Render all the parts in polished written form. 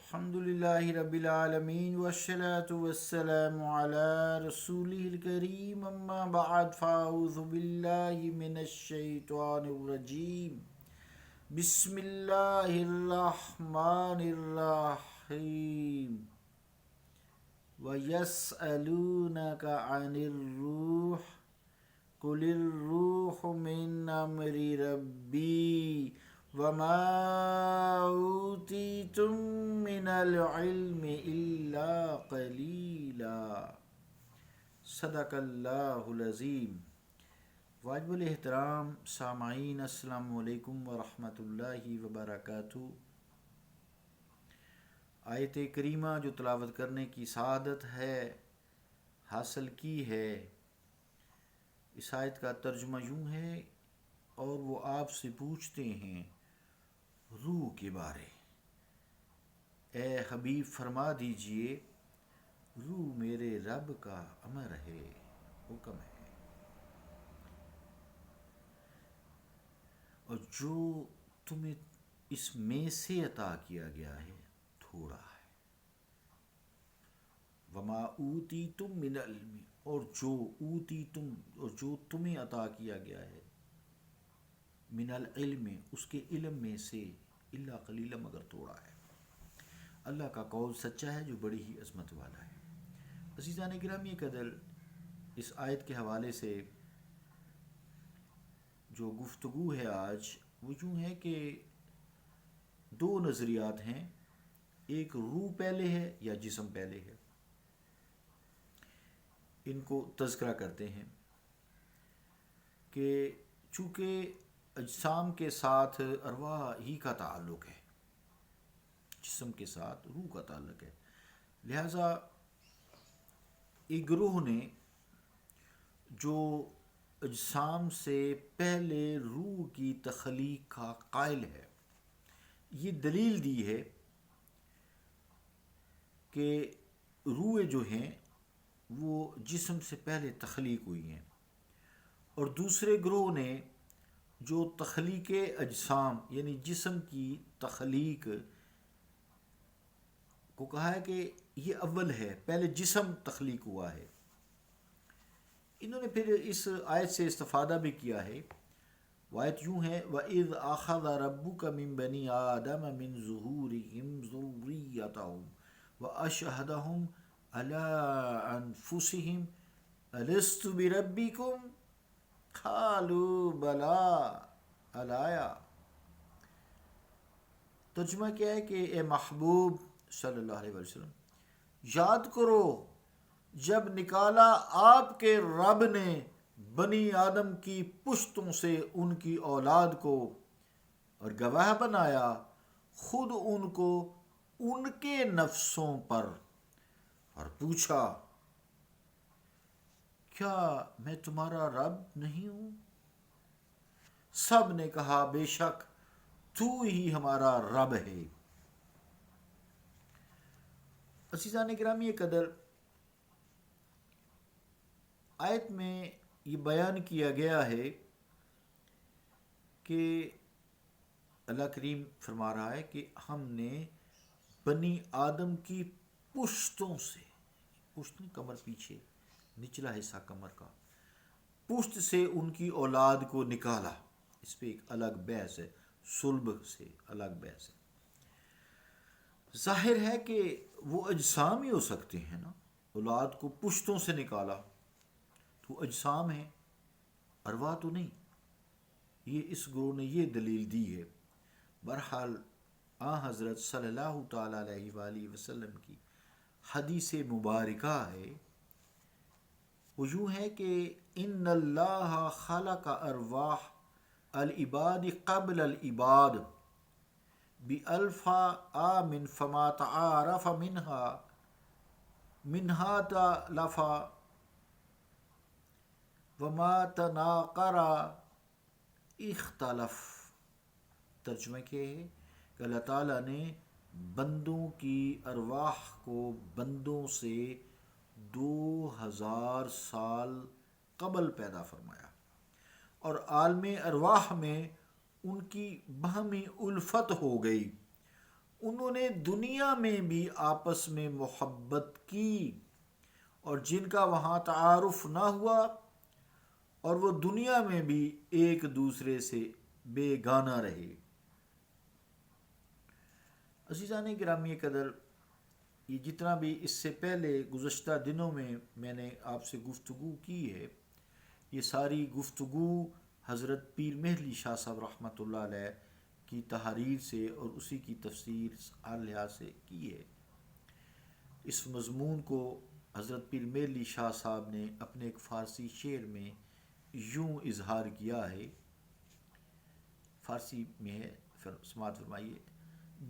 الحمد لله رب العالمين والصلاة والسلام على رسوله الكريم أما بعد فأعوذ بالله من الشيطان الرجيم بسم الله الرحمن الرحيم ويسألونك عن الروح قل الروح من أمر ربي وما أوتيتم من العلم إلا قليلا صدق اللہ العظیم۔ واجب الاحترام سامعین، السلام علیکم ورحمۃ اللہ وبرکاتہ۔ آیت کریمہ جو تلاوت کرنے کی سعادت ہے حاصل کی ہے، اس آیت کا ترجمہ یوں ہے، اور وہ آپ سے پوچھتے ہیں روح کے بارے، اے حبیب فرما دیجئے روح میرے رب کا امر ہے، حکم ہے، اور جو تمہیں اس میں سے عطا کیا گیا ہے تھوڑا ہے۔ وما اوتیتم من العلم، اور جو تمہیں عطا کیا گیا ہے من العلم، اس کے علم میں سے، الا قلیلا، مگر تھوڑا ہے۔ اللہ کا قول سچا ہے جو بڑی ہی عظمت والا ہے۔ عزیزان گرامی قدر، اس آیت کے حوالے سے جو گفتگو ہے آج وہ یوں ہے کہ دو نظریات ہیں، ایک روح پہلے ہے یا جسم پہلے ہے۔ ان کو تذکرہ کرتے ہیں کہ چونکہ اجسام کے ساتھ ارواح ہی کا تعلق ہے، جسم کے ساتھ روح کا تعلق ہے، لہذا ایک گروہ نے جو اجسام سے پہلے روح کی تخلیق کا قائل ہے، یہ دلیل دی ہے کہ روح جو ہیں وہ جسم سے پہلے تخلیق ہوئی ہیں، اور دوسرے گروہ نے جو تخلیق اجسام یعنی جسم کی تخلیق کو کہا ہے کہ یہ اول ہے، پہلے جسم تخلیق ہوا ہے۔ انہوں نے پھر اس آیت سے استفادہ بھی کیا ہے۔ آیت یوں ہے، وَإِذْ أَخَذَ رَبُّكَ مِن بَنِي آدَمَ مِن ظُهُورِهِمْ ذُرِّيَّتَهُمْ وَأَشْهَدَهُمْ عَلَىٰ أَنفُسِهِمْ أَلَسْتُ بِرَبِّكُمْ قَالُوا بَلَىٰ أَلَايَا۔ ترجمہ کیا ہے کہ اے محبوب صلی اللہ علیہ وسلم، یاد کرو جب نکالا آپ کے رب نے بنی آدم کی پشتوں سے ان کی اولاد کو، اور گواہ بنایا خود ان کو ان کے نفسوں پر، اور پوچھا کیا میں تمہارا رب نہیں ہوں؟ سب نے کہا بے شک تو ہی ہمارا رب ہے۔ عزیزان گرامی قدر، آیت میں یہ بیان کیا گیا ہے کہ اللہ کریم فرما رہا ہے کہ ہم نے بنی آدم کی پشتوں سے، پشت کمر پیچھے، نچلا حصہ کمر کا، پشت سے ان کی اولاد کو نکالا۔ اس پہ ایک الگ بحث ہے، صلب سے الگ بحث ہے۔ ظاہر ہے کہ وہ اجسام ہی ہو سکتے ہیں نا، اولاد کو پشتوں سے نکالا تو اجسام ہیں، ارواح تو نہیں۔ یہ اس گروہ نے یہ دلیل دی ہے۔ بہرحال حضرت صلی اللہ تعالی علیہ وآلہ وسلم کی حدیث مبارکہ ہے، وہ یوں ہے کہ ان اللہ خلق ارواح العباد قبل العباد بألف عام فما تعارف منها تلف وما تناقر اختلف۔ ترجمہ کیا ہے کہ اللہ تعالیٰ نے بندوں کی ارواح کو بندوں سے 2000 سال قبل پیدا فرمایا، اور عالم ارواح میں ان کی باہمی الفت ہو گئی، انہوں نے دنیا میں بھی آپس میں محبت کی، اور جن کا وہاں تعارف نہ ہوا اور وہ دنیا میں بھی ایک دوسرے سے بے گانہ رہے۔ عزیزان گرامی قدر، یہ جتنا بھی اس سے پہلے گزشتہ دنوں میں نے آپ سے گفتگو کی ہے، یہ ساری گفتگو حضرت پیر مہر شاہ صاحب رحمۃ اللہ علیہ کی تحریر سے اور اسی کی تفسیر لحاظ سے کی ہے۔ اس مضمون کو حضرت پیر مہر شاہ صاحب نے اپنے ایک فارسی شعر میں یوں اظہار کیا ہے، فارسی میں ہے، سماعت فرمائیے۔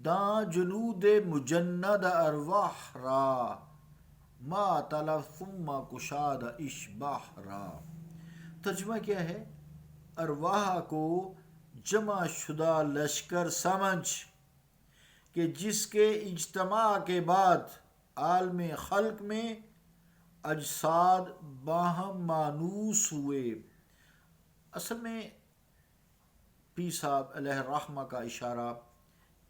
داں جنود مجند ارواح را، ما تلف ثم کشاد اشباح را۔ ترجمہ کیا ہے؟ ارواح کو جمع شدہ لشکر سمجھ کہ جس کے اجتماع کے بعد عالم خلق میں اجساد باہم مانوس ہوئے۔ اصل میں پیر صاحب علیہ الرحمہ کا اشارہ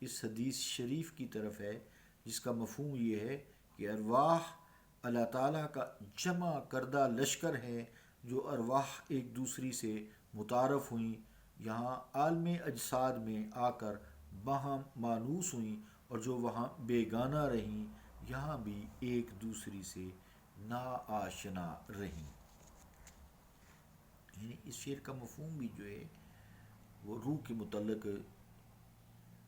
اس حدیث شریف کی طرف ہے، جس کا مفہوم یہ ہے کہ ارواح اللہ تعالیٰ کا جمع کردہ لشکر ہے، جو ارواح ایک دوسری سے متعارف ہوئیں، یہاں عالم اجساد میں آ کر باہم مانوس ہوئیں، اور جو وہاں بیگانہ رہیں یہاں بھی ایک دوسری سے ناآشنا رہیں۔ یعنی اس شعر کا مفہوم بھی جو ہے وہ روح کے متعلق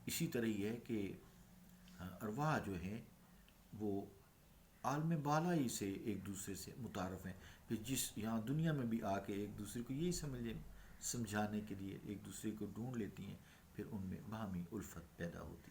اسی طرح ہی ہے کہ ارواح جو ہیں وہ عالم بالائی سے ایک دوسرے سے متعارف ہیں، پھر جس یہاں دنیا میں بھی آ کے ایک دوسرے کو یہی سمجھانے کے لیے ایک دوسرے کو ڈھونڈ لیتی ہیں، پھر ان میں باہمی الفت پیدا ہوتی ہے۔